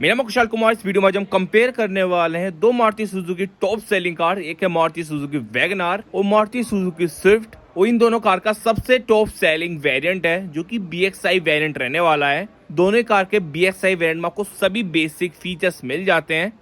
मेरा नाम कुशाल कुमार। इस वीडियो में आज हम कंपेयर करने वाले हैं दो Maruti Suzuki top selling car. एक है मारुति सुजुकी वैगन आर और मारुति सुजुकी स्विफ्ट। और इन दोनों कार का सबसे टॉप सेलिंग वेरिएंट है जो कि BXI वेरिएंट रहने वाला है। दोनों कार के BXI वेरिएंट में आपको सभी बेसिक फीचर्स मिल जाते हैं।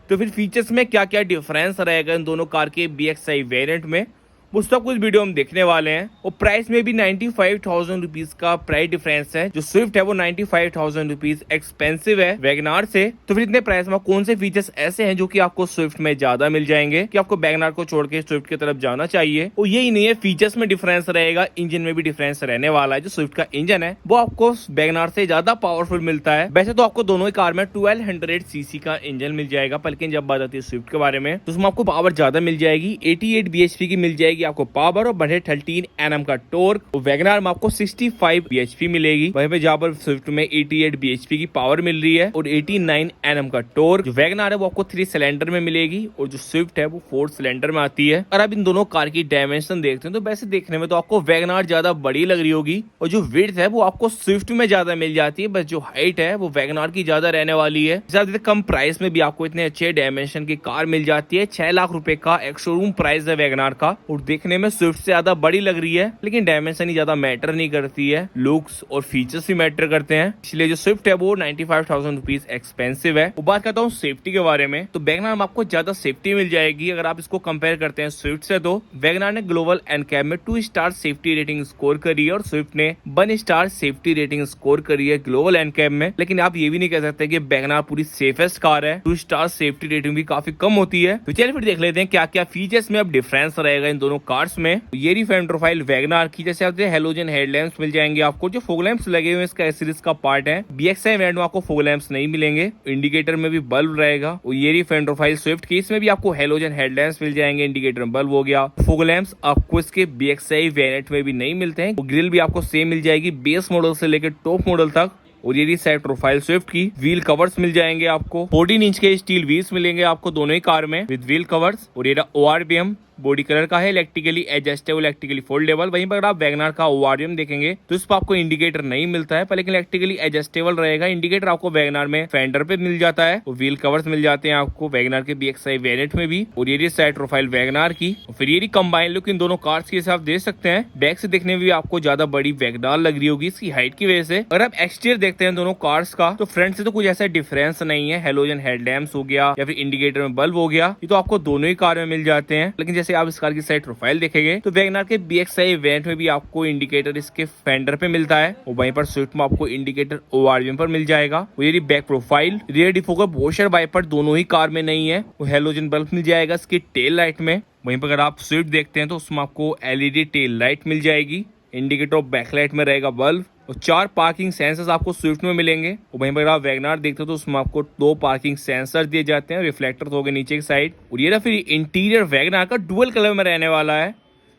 तो फिर फीचर्स में क्या क्या डिफरेंस रहेगा इन दोनों कार के BXI वेरिएंट में, वो सब कुछ वीडियो हम देखने वाले हैं। और प्राइस में भी 95,000 रुपीज का प्राइस डिफरेंस है। जो स्विफ्ट है वो 95,000 रुपीज एक्सपेंसिव है वैगनार से। तो फिर इतने प्राइस में कौन से फीचर्स ऐसे हैं जो कि आपको स्विफ्ट में ज्यादा मिल जाएंगे कि आपको वैगनार को छोड़ के स्विफ्ट की तरफ जाना चाहिए। और यही नहीं है, फीचर्स में डिफरेंस रहेगा, इंजन में भी डिफरेंस रहने वाला है। जो स्विफ्ट का इंजन है वो आपको वैगनार से ज्यादा पावरफुल मिलता है। वैसे तो आपको दोनों ही कार में 1200 सीसी का इंजन मिल जाएगा, लेकिन जब बात आती है स्विफ्ट के बारे में तो उसमें आपको पावर ज्यादा मिल जाएगी। 88 bhp की मिल जाएगी आपको पावर और 13 Nm का टॉर्क। वैगनार में आपको 65 bhp मिलेगी, वहीं पे जहाँ पर स्विफ्ट में 88 bhp की पावर मिल रही है और 89 Nm का टॉर्क। जो वैगनार है वो आपको 3 सिलेंडर में मिलेगी और जो स्विफ्ट है वो 4 सिलेंडर में आती है। और अब इन दोनों कार की डायमेंशन देखते हैं तो वैसे देखने में तो आपको वैगनार ज्यादा बड़ी लग रही होगी और जो विड्थ है वो आपको स्विफ्ट में ज्यादा मिल जाती है, बस जो हाइट है वो वैगनार की ज्यादा रहने वाली है। कम प्राइस में भी आपको इतने अच्छे डायमेंशन की कार मिल जाती है। 6 लाख रुपए का एक शोरूम प्राइस है वैगनार का और देखने में स्विफ्ट से ज्यादा बड़ी लग रही है, लेकिन डायमेंशन ही ज्यादा मैटर नहीं करती है, लुक्स और फीचर्स ही मैटर करते हैं। इसलिए जो स्विफ्ट है वो 95,000 रुपीज एक्सपेंसिव है। वो बात करता हूँ सेफ्टी के बारे में, तो वैगनार में आपको ज्यादा सेफ्टी मिल जाएगी अगर आप इसको कंपेयर करते हैं स्विफ्ट से। तो वैगनार ने ग्लोबल एनकैप में 2 स्टार सेफ्टी रेटिंग स्कोर करी है और स्विफ्ट ने 1 स्टार सेफ्टी रेटिंग स्कोर करी है ग्लोबल एनकैप में। लेकिन आप ये भी नहीं कह सकते कि वैगनार पूरी सेफेस्ट कार है। 2 स्टार सेफ्टी रेटिंग भी काफी कम होती है। तो चलिए फिर देख लेते हैं क्या क्या फीचर्स में अब डिफरेंस रहेगा इन दोनों कार्स में। ये रही फ्रंट प्रोफाइल वैगनार की। जैसे आप हेलोजन हेडलैम्प्स मिल जाएंगे आपको, जो फॉग लैंप्स लगे हुए इसका एसीरीज का पार्ट है। BXI वेरिएंट में आपको फॉग लैंप्स नहीं मिलेंगे, इंडिकेटर में भी बल्ब रहेगा। और ये रही फ्रंट प्रोफाइल स्विफ्ट की, इसमें भी आपको हेलोजन हेडलैम्प्स मिल जाएंगे, इंडिकेटर में बल्ब हो गया। फॉग लैंप्स आपको इसके BXI वेरिएंट में भी नहीं मिलते हैं। ग्रिल भी आपको सेम मिल जाएगी बेस मॉडल से लेकर टॉप मॉडल तक। और ये साइड प्रोफाइल स्विफ्ट की व्हील कवर्स मिल जाएंगे आपको, 14 इंच के स्टील व्हील्स मिलेंगे आपको दोनों ही कार में विद व्हील कवर्स। और ये ORVM बॉडी कलर का है, इलेक्ट्रिकली एडजस्टेबल, इलेक्ट्रिकली फोल्डेबल। वहीं पर आप वैगनार का ORVM देखेंगे तो इस पर आपको इंडिकेटर नहीं मिलता है, पर लेकिन इलेक्ट्रिकली एडजस्टेबल रहेगा। इंडिकेटर आपको वैगनार में फेंडर पे मिल जाता है और व्हील कवर्स मिल जाते हैं आपको वैगनार के BXI वेरिएंट में भी। और ये साइड प्रोफाइल वैगनार की, और फिर ये कंबाइन लुक इन दोनों कार्स के हिसाब देख सकते हैं। बैक से देखने में भी आपको ज्यादा बड़ी वैगनार लग रही होगी इसकी हाइट की वजह से। अगर आप एक्सटीरियर देखते हैं दोनों कार्स का तो फ्रंट से तो कुछ ऐसा डिफरेंस नहीं है। हेलोजन हेडलैम्प्स हो गया या फिर इंडिकेटर में बल्ब हो गया, ये तो आपको दोनों ही कार में मिल जाते हैं। लेकिन जैसे आप इस कार की साइड प्रोफाइल देखेंगे तो वैगनार के BXI वेरिएंट में भी आपको इंडिकेटर इसके फेंडर पे मिलता है और वहीं पर स्विफ्ट में आपको इंडिकेटर ORVM पर मिल जाएगा। ये back profile, rear defogger, washer, wiper दोनों ही कार में नहीं है। वो हेलोजन बल्ब मिल जाएगा इसकी टेल लाइट में। वहीं पर अगर आप स्विफ्ट देखते हैं तो उसमें आपको LED टेल लाइट मिल जाएगी, इंडिकेटर बैकलाइट में रहेगा बल्ब और 4 पार्किंग सेंसर्स आपको स्विफ्ट में मिलेंगे। और वहीं पर आप वैगनार देखते हो तो उसमें आपको 2 पार्किंग सेंसर दिए जाते हैं, रिफ्लेक्टर हो गए नीचे की साइड। और ये फिर इंटीरियर वैगनार का डुअल कलर में रहने वाला है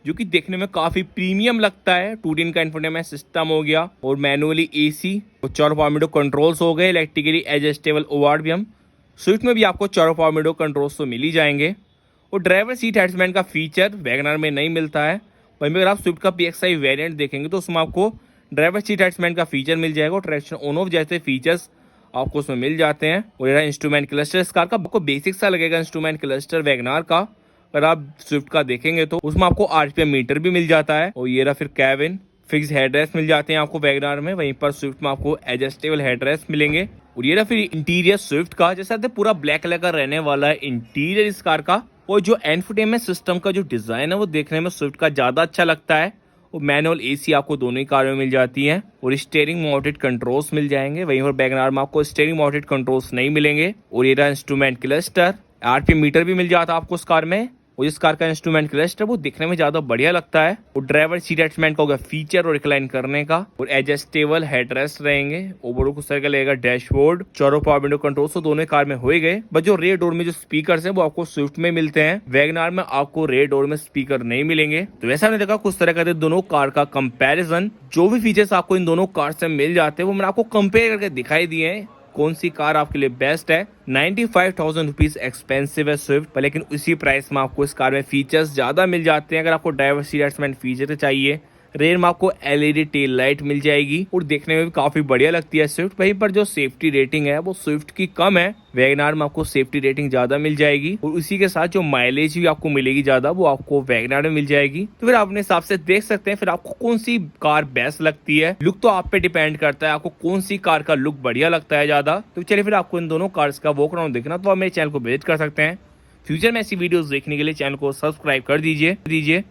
जो कि देखने में काफी प्रीमियम लगता है। 2 का इंफोटेनमेंट सिस्टम हो गया और मैनुअली AC और 4 पावर विंडो कंट्रोल्स हो गए, इलेक्ट्रिकली एडजस्टेबल ORVM। स्विफ्ट में भी आपको 4 पावर विंडो कंट्रोल्स तो मिल ही जाएंगे। और ड्राइवर सीट अटैचमेंट का फीचर वैगनार में नहीं मिलता है। वहीं पर अगर आप स्विफ्ट का BXI वेरिएंट देखेंगे तो उसमें आपको ड्राइवर सीट अटैचमेंट का फीचर मिल जाएगा और ट्रैक्शन ऑन ऑफ जैसे फीचर्स आपको उसमें मिल जाते हैं। और ये इंस्ट्रूमेंट क्लस्टर इस कार का आपको बेसिक सा लगेगा इंस्ट्रूमेंट क्लस्टर वैगनार का। अगर आप स्विफ्ट का देखेंगे तो उसमें आपको RPM मीटर भी मिल जाता है। और ये फिर कैबिन फिक्स हेडरेस्ट मिल जाते हैं आपको वैगनार में। वहीं पर स्विफ्ट में आपको एडजस्टेबल हेडरेस्ट मिलेंगे। और ये फिर इंटीरियर स्विफ्ट का जैसा पूरा ब्लैक कलर का रहने वाला है इंटीरियर इस कार का। और जो इंफोटेनमेंट सिस्टम का जो डिजाइन है वो देखने में स्विफ्ट का ज्यादा अच्छा लगता है। और मैनुअल AC आपको दोनों ही कार में मिल जाती है और स्टीयरिंग माउंटेड कंट्रोल्स मिल जाएंगे। वहीं पर वैगनार में आपको स्टीयरिंग माउंटेड कंट्रोल्स नहीं मिलेंगे। और ये इंस्ट्रूमेंट क्लस्टर, RPM मीटर भी मिल जाता है आपको उस कार में। और इस कार का इंस्ट्रूमेंट क्लस्टर वो दिखने में ज्यादा बढ़िया लगता है। और ड्राइवर सीट अटैचमेंट का होगा फीचर और रिक्लाइन करने का और एडजस्टेबल हेडरेस्ट रहेंगे। ओवरऑल कुछ तरह का लगेगा डैशबोर्ड, 4 पावर विंडो कंट्रोल तो दोनों कार में हो ही गए। बस जो रेयर डोर में जो स्पीकर है वो आपको स्विफ्ट में मिलते हैं, वैगनार में आपको रेयर डोर में स्पीकर नहीं मिलेंगे। तो वैसा हमने देखा कुछ तरह का दोनों कार का कंपेरिजन। जो भी फीचर्स आपको इन दोनों कार से मिल जाते हैं वो मैंने आपको कंपेयर करके दिखाई दिए हैं कौन सी कार आपके लिए बेस्ट है। 95,000 रुपीज एक्सपेंसिव है स्विफ्ट पर, लेकिन उसी प्राइस में आपको इस कार में फीचर्स ज्यादा मिल जाते हैं। अगर आपको ड्राइवर सीट अटैचमेंट फीचर चाहिए, रेयर में आपको एलईडी टेल लाइट मिल जाएगी और देखने में भी काफी बढ़िया लगती है स्विफ्ट। वहीं पर जो सेफ्टी रेटिंग है वो स्विफ्ट की कम है, वैगनार में आपको सेफ्टी रेटिंग ज्यादा मिल जाएगी और उसी के साथ जो माइलेज भी आपको मिलेगी ज्यादा वो आपको वैगनार में मिल जाएगी। तो फिर आप अपने हिसाब से देख सकते हैं फिर आपको कौन सी कार बेस्ट लगती है। लुक तो आप पे डिपेंड करता है, आपको कौन सी कार का लुक बढ़िया लगता है ज्यादा। तो चलिए फिर आपको इन दोनों कार्स का वॉक अराउंड देखना तो आप मेरे चैनल को विजिट कर सकते हैं। फ्यूचर में ऐसी वीडियोस देखने के लिए चैनल को सब्सक्राइब कर दीजिए।